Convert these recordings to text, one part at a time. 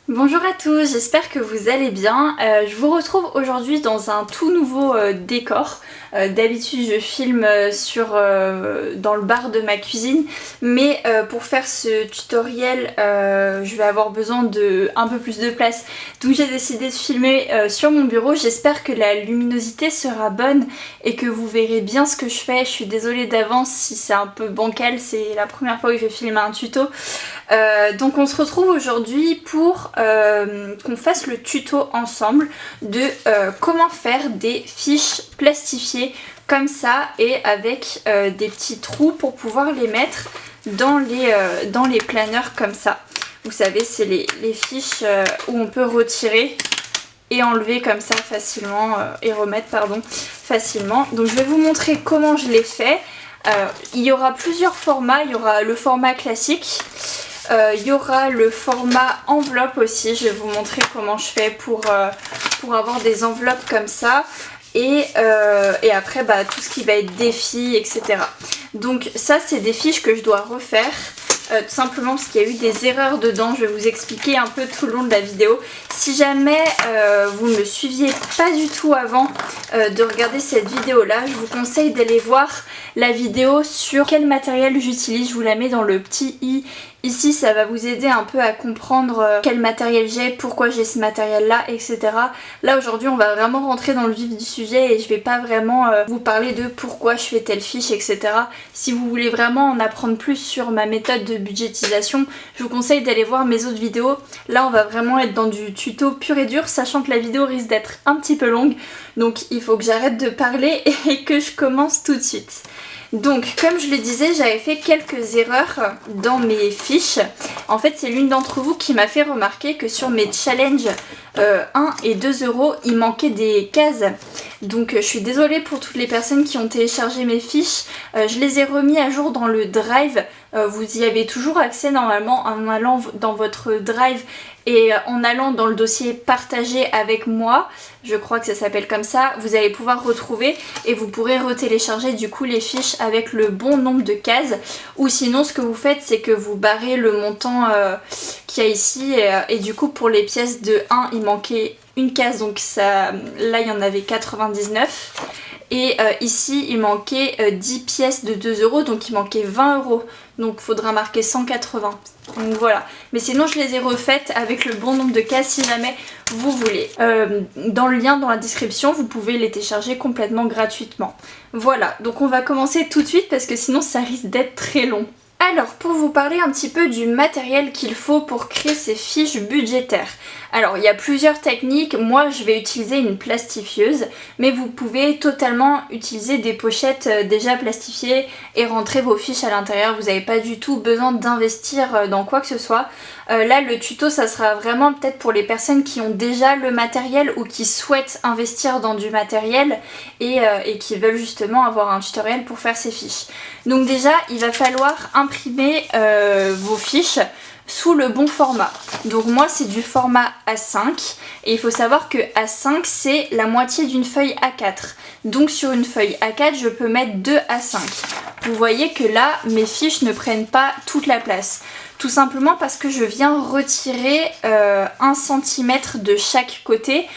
Bonjour à tous, j'espère que vous allez bien. Je vous retrouve aujourd'hui dans un tout nouveau décor. D'habitude je filme dans le bar de ma cuisine, mais pour faire ce tutoriel je vais avoir besoin de un peu plus de place. Donc j'ai décidé de filmer sur mon bureau. J'espère que la luminosité sera bonne et que vous verrez bien ce que je fais. Je suis désolée d'avance si c'est un peu bancal, c'est la première fois que je filme un tuto. Donc on se retrouve aujourd'hui pour qu'on fasse le tuto ensemble de comment faire des fiches plastifiées comme ça et avec des petits trous pour pouvoir les mettre dans les planeurs comme ça. Vous savez, c'est les fiches où on peut retirer et enlever comme ça facilement et remettre facilement. Donc je vais vous montrer comment je l'ai fait. Il y aura plusieurs formats, il y aura le format classique. Il y aura le format enveloppe aussi, je vais vous montrer comment je fais pour avoir des enveloppes comme ça et après tout ce qui va être défi, etc. Donc ça c'est des fiches que je dois refaire tout simplement parce qu'il y a eu des erreurs dedans. Je vais vous expliquer un peu tout le long de la vidéo. Si jamais vous ne me suiviez pas du tout avant de regarder cette vidéo là, je vous conseille d'aller voir la vidéo sur quel matériel j'utilise. Je vous la mets dans le petit i. Ici ça va vous aider un peu à comprendre quel matériel j'ai, pourquoi j'ai ce matériel là, etc. Là aujourd'hui on va vraiment rentrer dans le vif du sujet et je vais pas vraiment vous parler de pourquoi je fais telle fiche, etc. Si vous voulez vraiment en apprendre plus sur ma méthode de budgétisation, je vous conseille d'aller voir mes autres vidéos. Là on va vraiment être dans du tuto pur et dur, sachant que la vidéo risque d'être un petit peu longue. Donc il faut que j'arrête de parler et que je commence tout de suite. Donc comme je le disais, j'avais fait quelques erreurs dans mes fiches. En fait c'est l'une d'entre vous qui m'a fait remarquer que sur mes challenges 1 et 2 euros il manquait des cases. Donc je suis désolée pour toutes les personnes qui ont téléchargé mes fiches. Je les ai remis à jour dans le drive. Vous y avez toujours accès normalement en allant dans votre drive et en allant dans le dossier partagé avec moi, je crois que ça s'appelle comme ça, vous allez pouvoir retrouver et vous pourrez retélécharger du coup les fiches avec le bon nombre de cases. Ou sinon ce que vous faites c'est que vous barrez le montant qu'il y a ici et du coup pour les pièces de 1 il manquait une case, donc ça, là il y en avait 99. Et ici il manquait 10 pièces de 2 euros, donc il manquait 20 euros. Donc il faudra marquer 180. Donc voilà. Mais sinon je les ai refaites avec le bon nombre de cases si jamais vous voulez. Dans le lien dans la description, vous pouvez les télécharger complètement gratuitement. Voilà, donc on va commencer tout de suite parce que sinon ça risque d'être très long. Alors pour vous parler un petit peu du matériel qu'il faut pour créer ces fiches budgétaires. Alors il y a plusieurs techniques, moi je vais utiliser une plastifieuse, mais vous pouvez totalement utiliser des pochettes déjà plastifiées et rentrer vos fiches à l'intérieur. Vous n'avez pas du tout besoin d'investir dans quoi que ce soit. Là le tuto ça sera vraiment peut-être pour les personnes qui ont déjà le matériel ou qui souhaitent investir dans du matériel et qui veulent justement avoir un tutoriel pour faire ces fiches. Donc déjà il va falloir imprimer vos fiches sous le bon format. Donc moi c'est du format A5 et il faut savoir que A5 c'est la moitié d'une feuille A4. Donc sur une feuille A4 je peux mettre 2 A5. Vous voyez que là mes fiches ne prennent pas toute la place. Tout simplement parce que je viens retirer 1 cm de chaque côté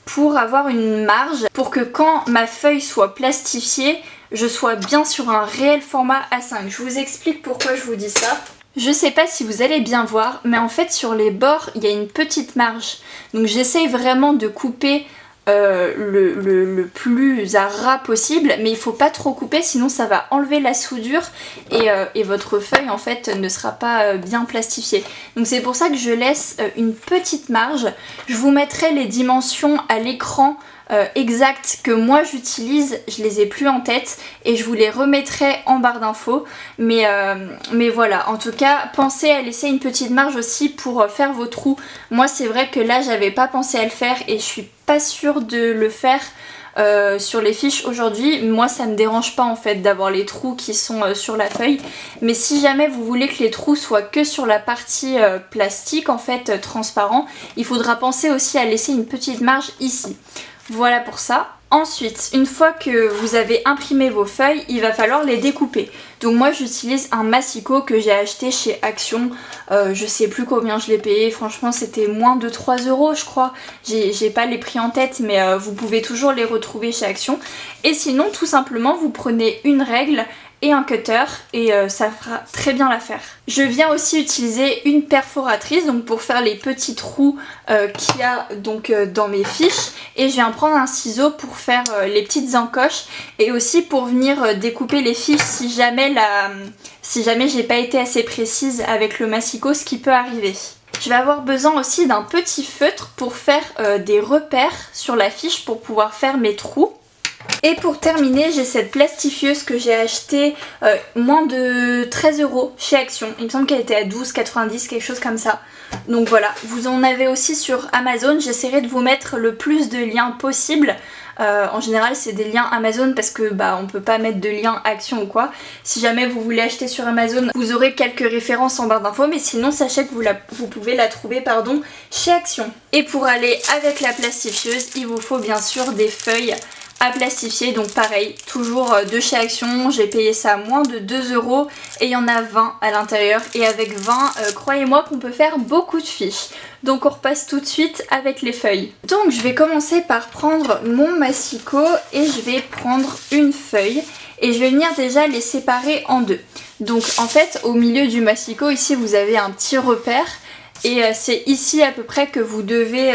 pour avoir une marge, pour que quand ma feuille soit plastifiée, je sois bien sur un réel format A5. Je vous explique pourquoi je vous dis ça. Je sais pas si vous allez bien voir, mais en fait sur les bords il y a une petite marge. Donc j'essaye vraiment de couper le plus à ras possible, mais il faut pas trop couper sinon ça va enlever la soudure et votre feuille en fait ne sera pas bien plastifiée. Donc c'est pour ça que je laisse une petite marge. Je vous mettrai les dimensions à l'écran exactes que moi j'utilise, je les ai plus en tête et je vous les remettrai en barre d'infos, mais voilà, en tout cas pensez à laisser une petite marge aussi pour faire vos trous. Moi c'est vrai que là j'avais pas pensé à le faire et je suis pas sûre de le faire sur les fiches aujourd'hui. Moi ça me dérange pas en fait d'avoir les trous qui sont sur la feuille, mais si jamais vous voulez que les trous soient que sur la partie plastique en fait transparent, il faudra penser aussi à laisser une petite marge ici. Voilà pour ça. Ensuite, une fois que vous avez imprimé vos feuilles, il va falloir les découper. Donc moi j'utilise un massicot que j'ai acheté chez Action, je sais plus combien je l'ai payé, franchement c'était moins de 3 € je crois. J'ai pas les prix en tête mais vous pouvez toujours les retrouver chez Action. Et sinon tout simplement vous prenez une règle et un cutter et ça fera très bien l'affaire. Je viens aussi utiliser une perforatrice donc pour faire les petits trous qu'il y a donc dans mes fiches, et je viens prendre un ciseau pour faire les petites encoches et aussi pour venir découper les fiches si jamais j'ai pas été assez précise avec le massicot, ce qui peut arriver. Je vais avoir besoin aussi d'un petit feutre pour faire des repères sur la fiche pour pouvoir faire mes trous. Et pour terminer, j'ai cette plastifieuse que j'ai achetée moins de 13 € chez Action. Il me semble qu'elle était à 12,90 €, quelque chose comme ça. Donc voilà, vous en avez aussi sur Amazon. J'essaierai de vous mettre le plus de liens possible. En général c'est des liens Amazon parce que on peut pas mettre de lien Action ou quoi. Si jamais vous voulez acheter sur Amazon, vous aurez quelques références en barre d'infos, mais sinon sachez que vous pouvez la trouver chez Action. Et pour aller avec la plastifieuse, il vous faut bien sûr des feuilles à plastifier, donc pareil, toujours de chez Action. J'ai payé ça moins de 2 € et il y en a 20 à l'intérieur, et avec 20, croyez-moi qu'on peut faire beaucoup de fiches. Donc on repasse tout de suite avec les feuilles. Donc je vais commencer par prendre mon massicot et je vais prendre une feuille et je vais venir déjà les séparer en deux. Donc en fait au milieu du massicot ici vous avez un petit repère. Et c'est ici à peu près que vous devez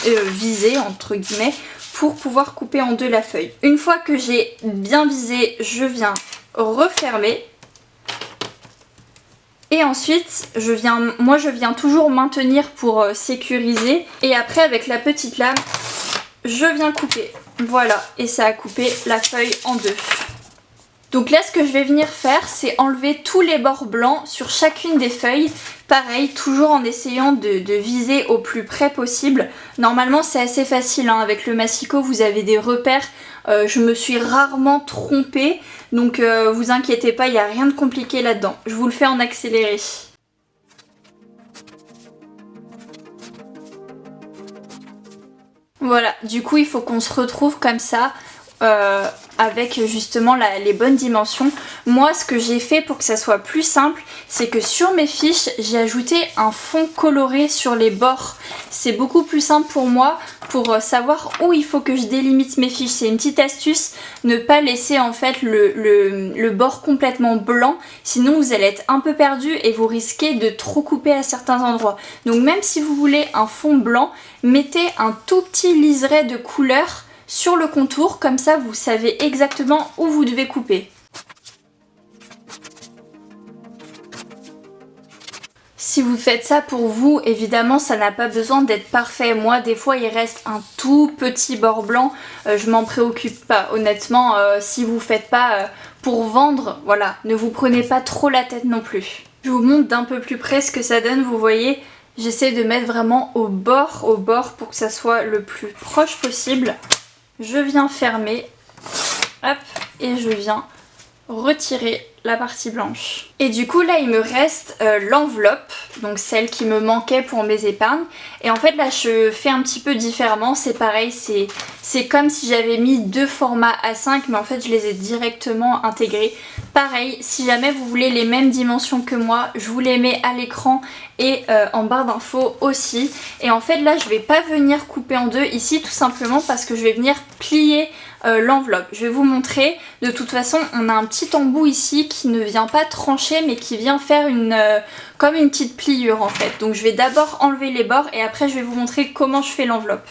viser entre guillemets pour pouvoir couper en deux la feuille. Une fois que j'ai bien visé, je viens refermer. Et ensuite, je viens toujours maintenir pour sécuriser. Et après avec la petite lame, je viens couper. Voilà, et ça a coupé la feuille en deux. Donc là ce que je vais venir faire, c'est enlever tous les bords blancs sur chacune des feuilles. Pareil, toujours en essayant de viser au plus près possible. Normalement c'est assez facile, hein. Avec le massicot vous avez des repères. Je me suis rarement trompée, donc vous inquiétez pas, il n'y a rien de compliqué là-dedans. Je vous le fais en accéléré. Voilà, du coup il faut qu'on se retrouve comme ça. Avec justement les bonnes dimensions. Moi ce que j'ai fait pour que ça soit plus simple, c'est que sur mes fiches j'ai ajouté un fond coloré sur les bords. C'est beaucoup plus simple pour moi pour savoir où il faut que je délimite mes fiches. C'est une petite astuce, ne pas laisser en fait le bord complètement blanc, sinon vous allez être un peu perdu et vous risquez de trop couper à certains endroits. Donc même si vous voulez un fond blanc, mettez un tout petit liseré de couleur sur le contour, comme ça vous savez exactement où vous devez couper. Si vous faites ça pour vous, évidemment ça n'a pas besoin d'être parfait. Moi des fois il reste un tout petit bord blanc, je m'en préoccupe pas. Honnêtement, si vous faites pas pour vendre, voilà, ne vous prenez pas trop la tête non plus. Je vous montre d'un peu plus près ce que ça donne, vous voyez, j'essaie de mettre vraiment au bord pour que ça soit le plus proche possible. Je viens fermer, hop, et je viens retirer la partie blanche. Et du coup là il me reste l'enveloppe, donc celle qui me manquait pour mes épargnes. Et en fait là je fais un petit peu différemment, c'est pareil, c'est comme si j'avais mis deux formats A5 mais en fait je les ai directement intégrés. Pareil, si jamais vous voulez les mêmes dimensions que moi, je vous les mets à l'écran et en barre d'infos aussi. Et en fait là je vais pas venir couper en deux ici tout simplement parce que je vais venir plier l'enveloppe. Je vais vous montrer, de toute façon on a un petit embout ici qui ne vient pas trancher mais qui vient faire comme une petite pliure en fait. Donc je vais d'abord enlever les bords et après je vais vous montrer comment je fais l'enveloppe.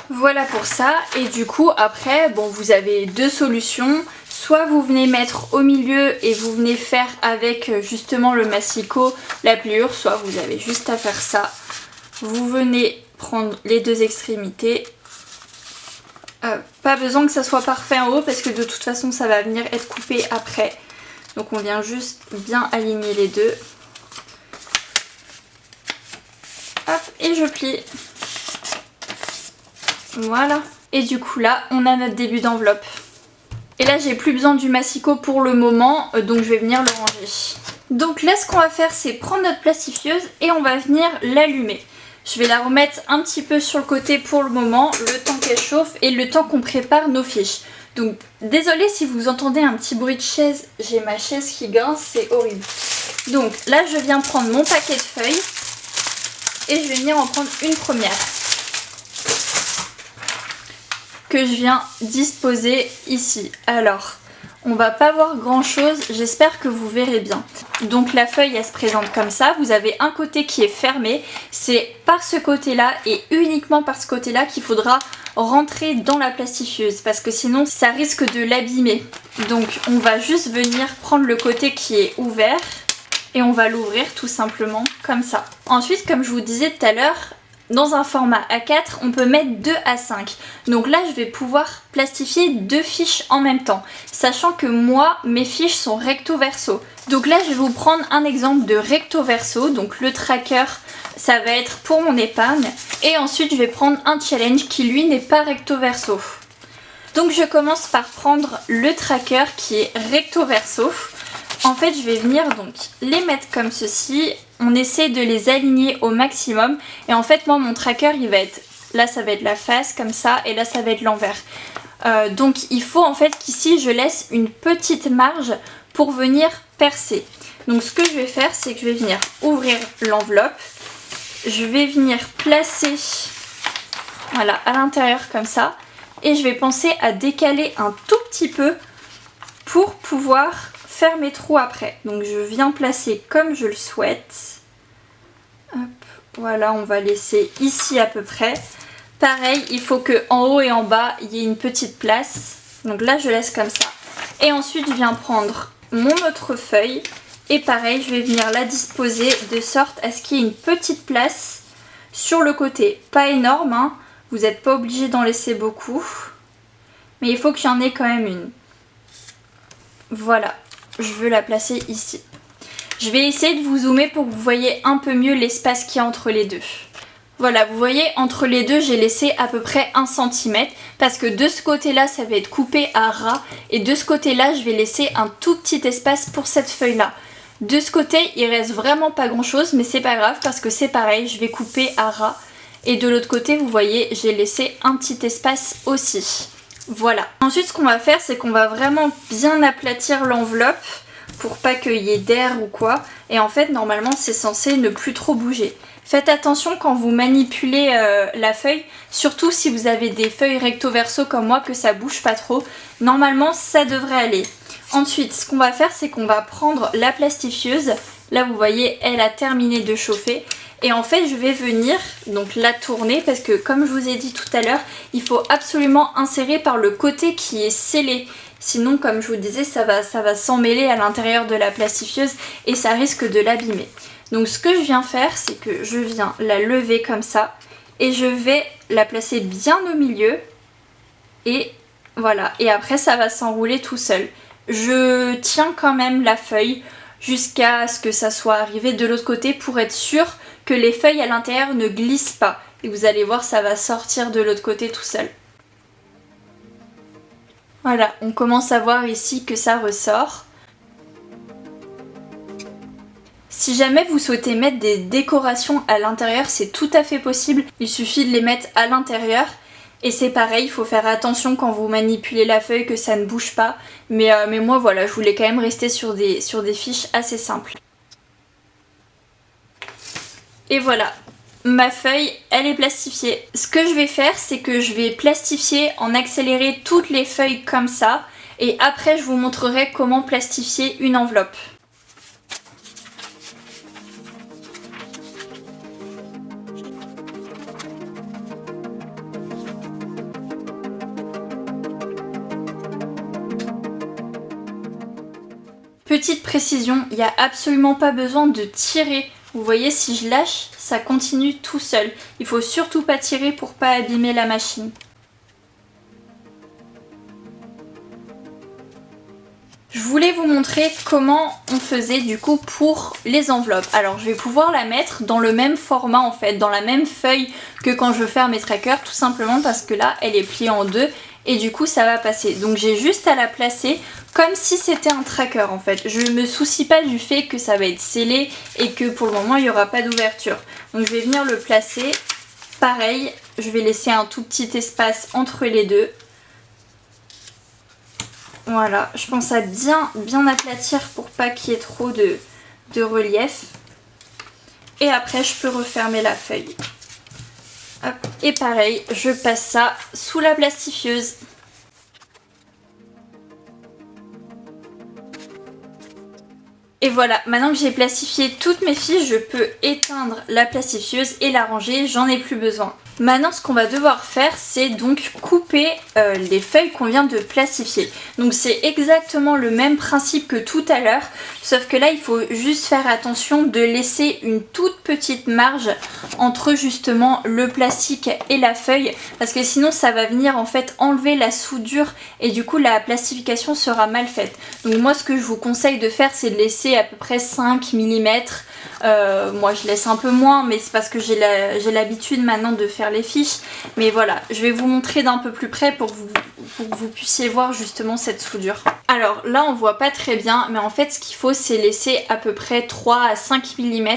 Voilà pour ça, et du coup après bon vous avez deux solutions. Soit vous venez mettre au milieu et vous venez faire avec justement le massicot la pliure, soit vous avez juste à faire ça. Vous venez prendre les deux extrémités. Pas besoin que ça soit parfait en haut parce que de toute façon ça va venir être coupé après. Donc on vient juste bien aligner les deux. Hop, et je plie. Voilà. Et du coup là on a notre début d'enveloppe. Et là j'ai plus besoin du massicot pour le moment, donc je vais venir le ranger. Donc là ce qu'on va faire c'est prendre notre plastifieuse et on va venir l'allumer. Je vais la remettre un petit peu sur le côté pour le moment, le temps qu'elle chauffe et le temps qu'on prépare nos fiches. Donc désolée si vous entendez un petit bruit de chaise, j'ai ma chaise qui grince, c'est horrible. Donc là je viens prendre mon paquet de feuilles et je vais venir en prendre une première que je viens disposer ici. Alors, on va pas voir grand chose, j'espère que vous verrez bien. Donc la feuille elle se présente comme ça, vous avez un côté qui est fermé, c'est par ce côté là et uniquement par ce côté là qu'il faudra rentrer dans la plastifieuse parce que sinon ça risque de l'abîmer. Donc on va juste venir prendre le côté qui est ouvert et on va l'ouvrir tout simplement comme ça. Ensuite, comme je vous disais tout à l'heure, dans un format A4, on peut mettre 2 A5. Donc là, je vais pouvoir plastifier 2 fiches en même temps. Sachant que moi, mes fiches sont recto verso. Donc là, je vais vous prendre un exemple de recto verso. Donc le tracker, ça va être pour mon épargne. Et ensuite, je vais prendre un challenge qui, lui, n'est pas recto verso. Donc je commence par prendre le tracker qui est recto verso. En fait, je vais venir donc les mettre comme ceci. On essaie de les aligner au maximum. Et en fait, moi, mon tracker, il va être... Là, ça va être la face, comme ça. Et là, ça va être l'envers. Donc, il faut en fait qu'ici, je laisse une petite marge pour venir percer. Donc, ce que je vais faire, c'est que je vais venir ouvrir l'enveloppe. Je vais venir placer, voilà, à l'intérieur comme ça. Et je vais penser à décaler un tout petit peu pour pouvoir faire mes trous après. Donc je viens placer comme je le souhaite. Hop, voilà, on va laisser ici à peu près. Pareil, il faut que en haut et en bas, il y ait une petite place. Donc là, je laisse comme ça. Et ensuite, je viens prendre mon autre feuille. Et pareil, je vais venir la disposer de sorte à ce qu'il y ait une petite place sur le côté. Pas énorme, hein. Vous n'êtes pas obligé d'en laisser beaucoup. Mais il faut qu'il y en ait quand même une. Voilà. Je veux la placer ici. Je vais essayer de vous zoomer pour que vous voyez un peu mieux l'espace qu'il y a entre les deux. Voilà, vous voyez, entre les deux, j'ai laissé à peu près 1 cm parce que de ce côté-là, ça va être coupé à ras et de ce côté-là, je vais laisser un tout petit espace pour cette feuille-là. De ce côté, il reste vraiment pas grand-chose, mais c'est pas grave parce que c'est pareil, je vais couper à ras. Et de l'autre côté, vous voyez, j'ai laissé un petit espace aussi. Voilà. Ensuite, ce qu'on va faire, c'est qu'on va vraiment bien aplatir l'enveloppe pour pas qu'il y ait d'air ou quoi. Et en fait, normalement, c'est censé ne plus trop bouger. Faites attention quand vous manipulez la feuille, surtout si vous avez des feuilles recto verso comme moi, que ça bouge pas trop. Normalement, ça devrait aller. Ensuite, ce qu'on va faire, c'est qu'on va prendre la plastifieuse. Là, vous voyez, elle a terminé de chauffer. Et en fait, je vais venir donc la tourner parce que comme je vous ai dit tout à l'heure, il faut absolument insérer par le côté qui est scellé. Sinon, comme je vous disais, ça va s'emmêler à l'intérieur de la plastifieuse et ça risque de l'abîmer. Donc ce que je viens faire, c'est que je viens la lever comme ça et je vais la placer bien au milieu. Et voilà, et après ça va s'enrouler tout seul. Je tiens quand même la feuille jusqu'à ce que ça soit arrivé de l'autre côté pour être sûr que les feuilles à l'intérieur ne glissent pas. Et vous allez voir, ça va sortir de l'autre côté tout seul. Voilà, on commence à voir ici que ça ressort. Si jamais vous souhaitez mettre des décorations à l'intérieur, c'est tout à fait possible. Il suffit de les mettre à l'intérieur. Et c'est pareil, il faut faire attention quand vous manipulez la feuille que ça ne bouge pas. Mais moi voilà, je voulais quand même rester sur des fiches assez simples. Et voilà, ma feuille, elle est plastifiée. Ce que je vais faire, c'est que je vais plastifier en accéléré toutes les feuilles comme ça. Et après, je vous montrerai comment plastifier une enveloppe. Petite précision, il n'y a absolument pas besoin de tirer. Vous voyez, si je lâche, ça continue tout seul. Il faut surtout pas tirer pour pas abîmer la machine. Je voulais vous montrer comment on faisait du coup pour les enveloppes. Alors je vais pouvoir la mettre dans le même format en fait, dans la même feuille que quand je veux faire mes trackers, tout simplement parce que là elle est pliée en deux et du coup ça va passer. Donc j'ai juste à la placer comme si c'était un tracker en fait. Je me soucie pas du fait que ça va être scellé et que pour le moment il n'y aura pas d'ouverture. Donc je vais venir le placer. Pareil, je vais laisser un tout petit espace entre les deux. Voilà, je pense à bien aplatir pour pas qu'il y ait trop de relief. Et après je peux refermer la feuille. Hop. Et pareil, je passe ça sous la plastifieuse. Et voilà, maintenant que j'ai plastifié toutes mes fiches, je peux éteindre la plastifieuse et la ranger, j'en ai plus besoin. Maintenant ce qu'on va devoir faire, c'est donc couper les feuilles qu'on vient de plastifier. Donc c'est exactement le même principe que tout à l'heure, sauf que là il faut juste faire attention de laisser une toute petite marge entre justement le plastique et la feuille, parce que sinon ça va venir en fait enlever la soudure et du coup la plastification sera mal faite. Donc moi ce que je vous conseille de faire, c'est de laisser à peu près 5 mm. Moi je laisse un peu moins, mais c'est parce que j'ai l'habitude maintenant de faire les fiches. Mais voilà, je vais vous montrer d'un peu plus près pour que vous puissiez voir justement cette soudure. Alors là on voit pas très bien, mais en fait ce qu'il faut c'est laisser à peu près 3 à 5 mm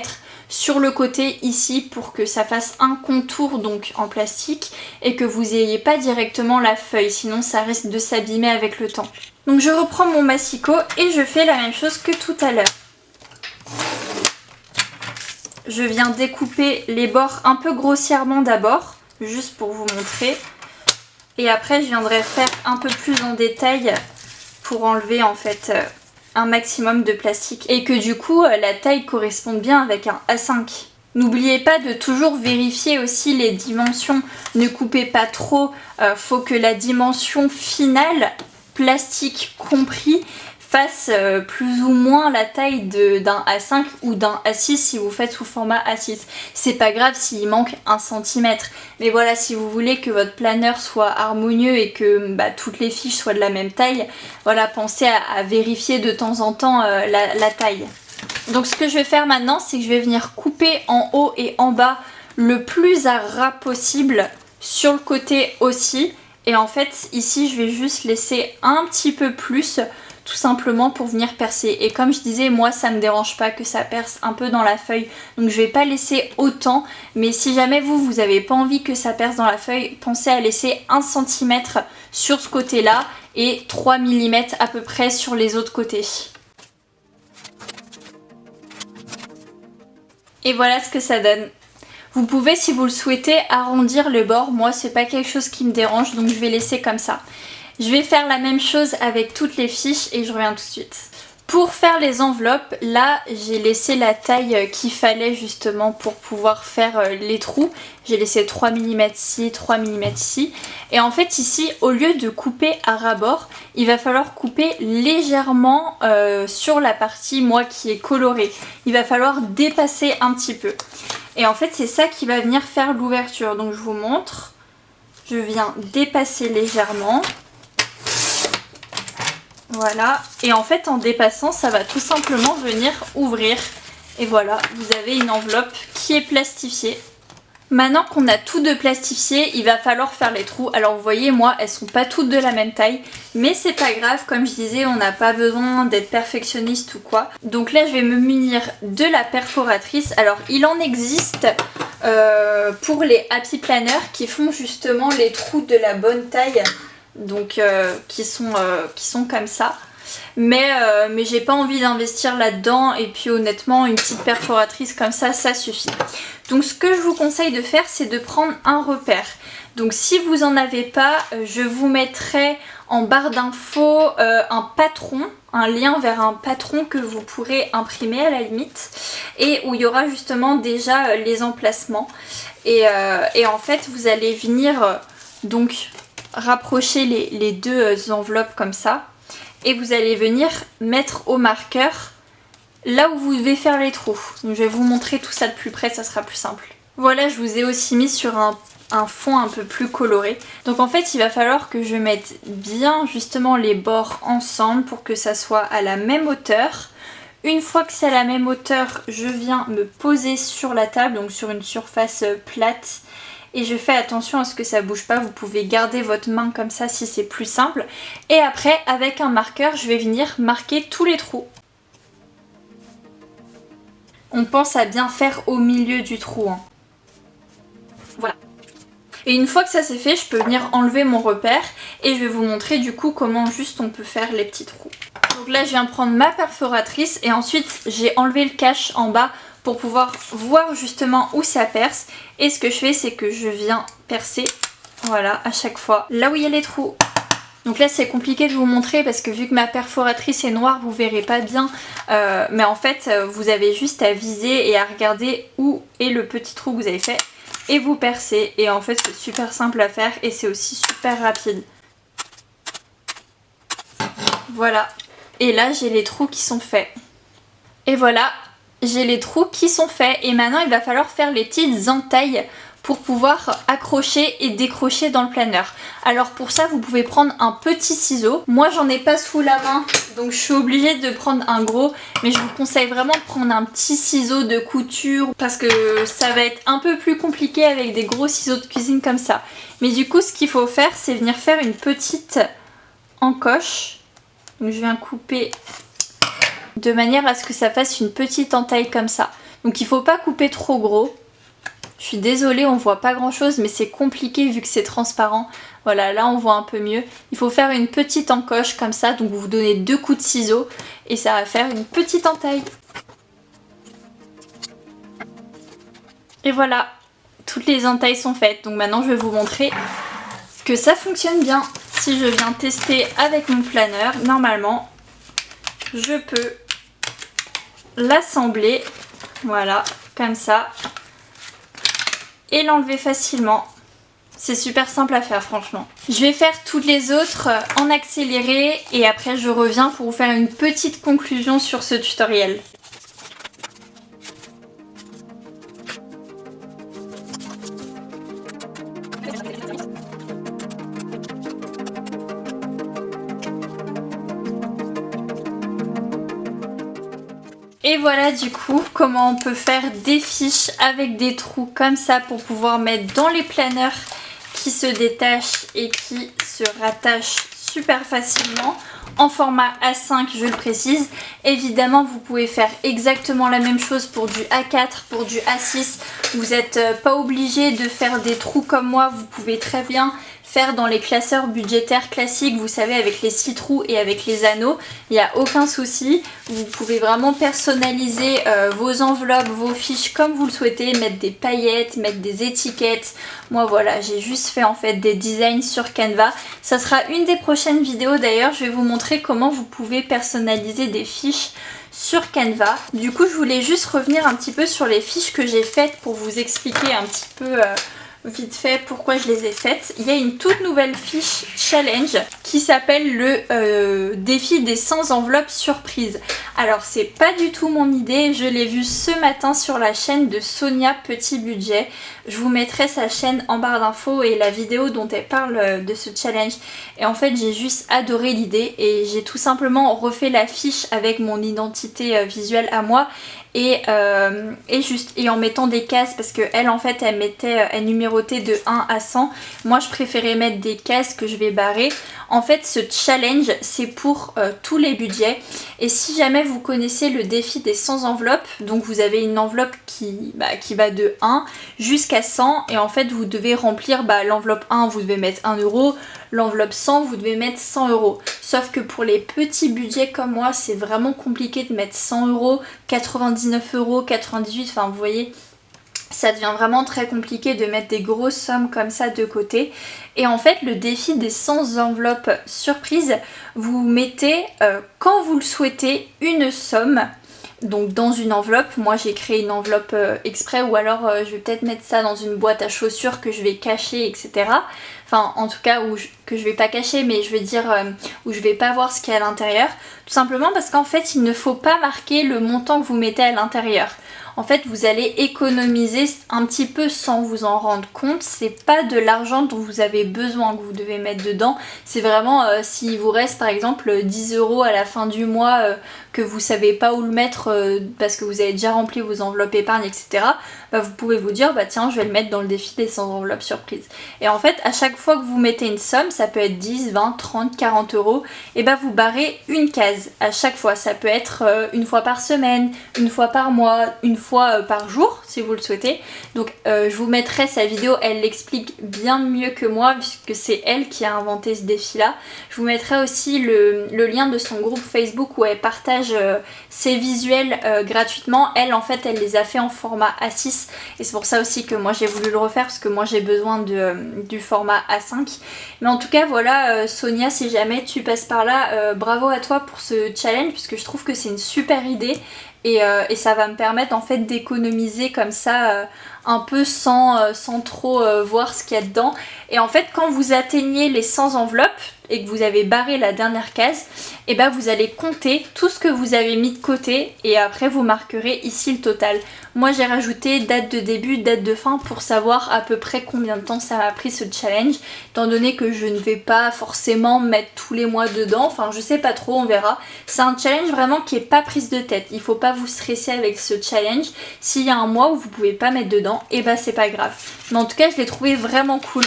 sur le côté ici pour que ça fasse un contour donc en plastique et que vous n'ayez pas directement la feuille, sinon ça risque de s'abîmer avec le temps. Donc je reprends mon massicot et je fais la même chose que tout à l'heure. Je viens découper les bords un peu grossièrement d'abord, juste pour vous montrer. Et après je viendrai faire un peu plus en détail pour enlever en fait un maximum de plastique. Et que du coup la taille corresponde bien avec un A5. N'oubliez pas de toujours vérifier aussi les dimensions. Ne coupez pas trop, faut que la dimension finale, plastique compris, fasse plus ou moins la taille d'un A5 ou d'un A6 si vous faites sous format A6. C'est pas grave s'il manque 1 cm. Mais voilà, si vous voulez que votre planeur soit harmonieux et que toutes les fiches soient de la même taille, voilà, pensez à vérifier de temps en temps la taille. Donc ce que je vais faire maintenant, c'est que je vais venir couper en haut et en bas le plus à ras possible, sur le côté aussi. Et en fait, ici, je vais juste laisser un petit peu plus, tout simplement pour venir percer. Et comme je disais, moi ça me dérange pas que ça perce un peu dans la feuille, donc je vais pas laisser autant. Mais si jamais vous n'avez pas envie que ça perce dans la feuille, pensez à laisser 1 cm sur ce côté là et 3 mm à peu près sur les autres côtés. Et voilà ce que ça donne. Vous pouvez, si vous le souhaitez, arrondir les bords. Moi c'est pas quelque chose qui me dérange, donc je vais laisser comme ça. Je vais faire la même chose avec toutes les fiches et je reviens tout de suite. Pour faire les enveloppes, là j'ai laissé la taille qu'il fallait justement pour pouvoir faire les trous. J'ai laissé 3 mm ici, 3 mm ici. Et en fait ici, au lieu de couper à ras-bord, il va falloir couper légèrement sur la partie, moi, qui est colorée. Il va falloir dépasser un petit peu. Et en fait c'est ça qui va venir faire l'ouverture. Donc je vous montre. Je viens dépasser légèrement. Voilà, et en fait en dépassant ça va tout simplement venir ouvrir. Et voilà, vous avez une enveloppe qui est plastifiée. Maintenant qu'on a tout de plastifié, il va falloir faire les trous. Alors vous voyez, moi elles sont pas toutes de la même taille, mais c'est pas grave, comme je disais, on n'a pas besoin d'être perfectionniste ou quoi. Donc là je vais me munir de la perforatrice. Alors il en existe pour les happy planners qui font justement les trous de la bonne taille. Donc qui sont comme ça, mais j'ai pas envie d'investir là-dedans, et puis honnêtement une petite perforatrice comme ça suffit. Donc ce que je vous conseille de faire, c'est de prendre un repère. Donc si vous en avez pas, je vous mettrai en barre d'infos un patron, un lien vers un patron que vous pourrez imprimer à la limite, et où il y aura justement déjà les emplacements. Et en fait vous allez venir donc rapprocher les deux enveloppes comme ça, et vous allez venir mettre au marqueur là où vous devez faire les trous. Donc je vais vous montrer tout ça de plus près, ça sera plus simple. Voilà, je vous ai aussi mis sur un fond un peu plus coloré. Donc en fait il va falloir que je mette bien justement les bords ensemble pour que ça soit à la même hauteur. Une fois que c'est à la même hauteur, je viens me poser sur la table, donc sur une surface plate. et je fais attention à ce que ça bouge pas. Vous pouvez garder votre main comme ça si c'est plus simple. Et après avec un marqueur je vais venir marquer tous les trous. On pense à bien faire au milieu du trou, hein. Voilà. Et une fois que ça c'est fait, je peux venir enlever mon repère et je vais vous montrer du coup comment juste on peut faire les petits trous. Donc là je viens prendre ma perforatrice et ensuite j'ai enlevé le cache en bas pour pouvoir voir justement où ça perce. Et ce que je fais c'est que je viens percer, voilà, à chaque fois là où il y a les trous. Donc là c'est compliqué de vous montrer parce que vu que ma perforatrice est noire vous verrez pas bien, mais en fait vous avez juste à viser et à regarder où est le petit trou que vous avez fait et vous percez. Et en fait c'est super simple à faire et c'est aussi super rapide. Voilà, et là j'ai les trous qui sont faits. Et voilà, j'ai les trous qui sont faits et maintenant il va falloir faire les petites entailles pour pouvoir accrocher et décrocher dans le planeur. Alors pour ça vous pouvez prendre un petit ciseau. Moi j'en ai pas sous la main donc je suis obligée de prendre un gros, mais je vous conseille vraiment de prendre un petit ciseau de couture parce que ça va être un peu plus compliqué avec des gros ciseaux de cuisine comme ça. Mais du coup ce qu'il faut faire c'est venir faire une petite encoche. Donc je viens couper de manière à ce que ça fasse une petite entaille comme ça. Donc il faut pas couper trop gros. Je suis désolée, on voit pas grand chose mais c'est compliqué vu que c'est transparent. Voilà, là on voit un peu mieux. Il faut faire une petite encoche comme ça, donc vous donnez 2 coups de ciseaux et ça va faire une petite entaille. Et voilà, toutes les entailles sont faites. Donc maintenant je vais vous montrer que ça fonctionne bien. Si je viens tester avec mon planeur, normalement je peux l'assembler, voilà, comme ça. Et l'enlever facilement. C'est super simple à faire franchement. Je vais faire toutes les autres en accéléré et après je reviens pour vous faire une petite conclusion sur ce tutoriel. Et voilà du coup comment on peut faire des fiches avec des trous comme ça pour pouvoir mettre dans les planeurs qui se détachent et qui se rattachent super facilement en format A5, je le précise. Évidemment vous pouvez faire exactement la même chose pour du A4, pour du A6. Vous n'êtes pas obligé de faire des trous comme moi, vous pouvez très bien faire dans les classeurs budgétaires classiques, vous savez, avec les 6 trous et avec les anneaux, il n'y a aucun souci. Vous pouvez vraiment personnaliser vos enveloppes, vos fiches comme vous le souhaitez, mettre des paillettes, mettre des étiquettes. Moi voilà, j'ai juste fait en fait des designs sur Canva. Ça sera une des prochaines vidéos d'ailleurs, je vais vous montrer comment vous pouvez personnaliser des fiches sur Canva. Du coup je voulais juste revenir un petit peu sur les fiches que j'ai faites pour vous expliquer un petit peu vite fait pourquoi je les ai faites. Il y a une toute nouvelle fiche challenge qui s'appelle le défi des 100 enveloppes surprises. Alors c'est pas du tout mon idée, je l'ai vue ce matin sur la chaîne de Sonia Petit Budget. Je vous mettrai sa chaîne en barre d'infos et la vidéo dont elle parle de ce challenge. Et en fait j'ai juste adoré l'idée et j'ai tout simplement refait la fiche avec mon identité visuelle à moi. Et en mettant des cases parce que elle en fait elle numérotait de 1 à 100. Moi je préférais mettre des cases que je vais barrer. En fait ce challenge c'est pour tous les budgets et si jamais vous connaissez le défi des 100 enveloppes, donc vous avez une enveloppe qui va de 1 jusqu'à 100 et en fait vous devez remplir l'enveloppe 1 vous devez mettre 1 euro, l'enveloppe 100 vous devez mettre 100 euros. Sauf que pour les petits budgets comme moi c'est vraiment compliqué de mettre 100 euros, 99 euros, 98, enfin vous voyez ça devient vraiment très compliqué de mettre des grosses sommes comme ça de côté. Et en fait le défi des 100 enveloppes surprises, vous mettez quand vous le souhaitez une somme donc dans une enveloppe. Moi j'ai créé une enveloppe exprès ou alors je vais peut-être mettre ça dans une boîte à chaussures que je vais cacher etc. Enfin en tout cas que je vais pas cacher mais je vais dire où je vais pas voir ce qu'il y a à l'intérieur. Tout simplement parce qu'en fait il ne faut pas marquer le montant que vous mettez à l'intérieur. en fait vous allez économiser un petit peu sans vous en rendre compte. C'est pas de l'argent dont vous avez besoin que vous devez mettre dedans, c'est vraiment s'il vous reste par exemple 10 € à la fin du mois que vous savez pas où le mettre parce que vous avez déjà rempli vos enveloppes épargne, etc. Bah, vous pouvez vous dire bah tiens je vais le mettre dans le défi des 100 enveloppes surprise. Et en fait à chaque fois que vous mettez une somme, ça peut être 10, 20, 30, 40 €, et bah vous barrez une case à chaque fois. Ça peut être une fois par semaine, une fois par mois, une fois par jour si vous le souhaitez. Donc je vous mettrai sa vidéo, elle l'explique bien mieux que moi puisque c'est elle qui a inventé ce défi là. Je vous mettrai aussi le lien de son groupe Facebook où elle partage ses visuels gratuitement. Elle en fait elle les a fait en format A6 et c'est pour ça aussi que moi j'ai voulu le refaire parce que moi j'ai besoin du format A5. Mais en tout cas voilà Sonia, si jamais tu passes par là, bravo à toi pour ce challenge puisque je trouve que c'est une super idée et ça va me permettre en fait d'économiser comme ça un peu sans trop voir ce qu'il y a dedans. Et en fait quand vous atteignez les 100 enveloppes et que vous avez barré la dernière case, et ben vous allez compter tout ce que vous avez mis de côté et après vous marquerez ici le total. Moi j'ai rajouté date de début, date de fin pour savoir à peu près combien de temps ça m'a pris ce challenge, étant donné que je ne vais pas forcément mettre tous les mois dedans, enfin je sais pas trop, on verra. C'est un challenge vraiment qui est pas prise de tête, il faut pas vous stresser avec ce challenge. S'il y a un mois où vous pouvez pas mettre dedans, et ben c'est pas grave. Mais en tout cas je l'ai trouvé vraiment cool.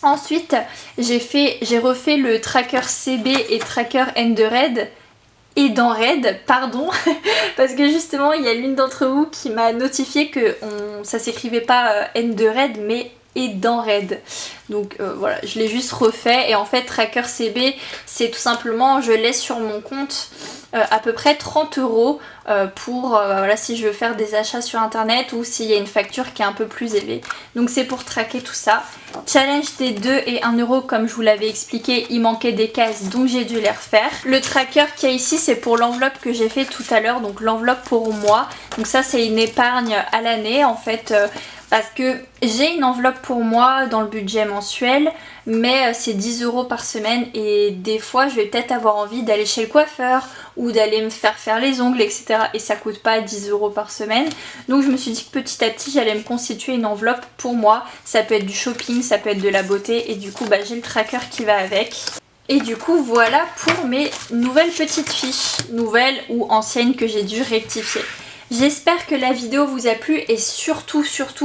Ensuite, j'ai refait le tracker CB et tracker Endered. Et dans Red, pardon, parce que justement il y a l'une d'entre vous qui m'a notifié que ça s'écrivait pas Endered mais et dans Red. Donc voilà, je l'ai juste refait et en fait tracker CB c'est tout simplement je laisse sur mon compte à peu près 30 € pour voilà, si je veux faire des achats sur internet ou s'il y a une facture qui est un peu plus élevée. Donc c'est pour traquer tout ça. Challenge des 2 et 1 € comme je vous l'avais expliqué, il manquait des cases donc j'ai dû les refaire. Le tracker qu'il y a ici c'est pour l'enveloppe que j'ai fait tout à l'heure, donc l'enveloppe pour moi. Donc ça c'est une épargne à l'année en fait. Parce que j'ai une enveloppe pour moi dans le budget mensuel, mais c'est 10 € par semaine et des fois je vais peut-être avoir envie d'aller chez le coiffeur ou d'aller me faire les ongles, etc. Et ça coûte pas 10 € par semaine. Donc je me suis dit que petit à petit j'allais me constituer une enveloppe pour moi. Ça peut être du shopping, ça peut être de la beauté et du coup bah, j'ai le tracker qui va avec. Et du coup voilà pour mes nouvelles petites fiches, nouvelles ou anciennes que j'ai dû rectifier. J'espère que la vidéo vous a plu et surtout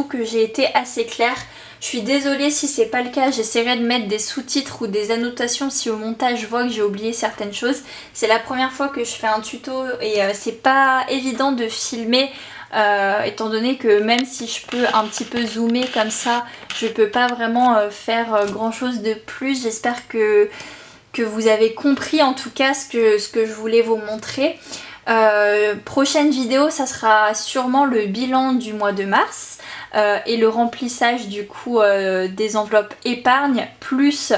que j'ai été assez claire. Je suis désolée si c'est pas le cas, j'essaierai de mettre des sous-titres ou des annotations si au montage je vois que j'ai oublié certaines choses. C'est la première fois que je fais un tuto et c'est pas évident de filmer étant donné que même si je peux un petit peu zoomer comme ça, je peux pas vraiment faire grand chose de plus. J'espère que vous avez compris en tout cas ce que je voulais vous montrer. Prochaine vidéo ça sera sûrement le bilan du mois de mars et le remplissage du coup des enveloppes épargne plus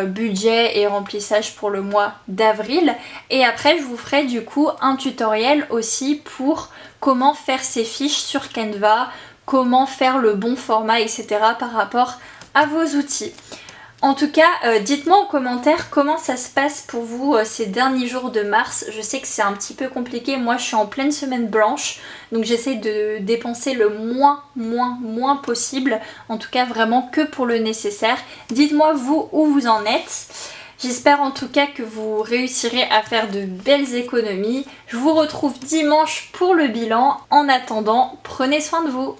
budget et remplissage pour le mois d'avril. Et après je vous ferai du coup un tutoriel aussi pour comment faire ces fiches sur Canva, comment faire le bon format, etc. par rapport à vos outils. En tout cas, dites-moi en commentaire comment ça se passe pour vous ces derniers jours de mars. Je sais que c'est un petit peu compliqué, moi je suis en pleine semaine blanche, donc j'essaie de dépenser le moins possible, en tout cas vraiment que pour le nécessaire. Dites-moi vous où vous en êtes. J'espère en tout cas que vous réussirez à faire de belles économies. Je vous retrouve dimanche pour le bilan. En attendant, prenez soin de vous.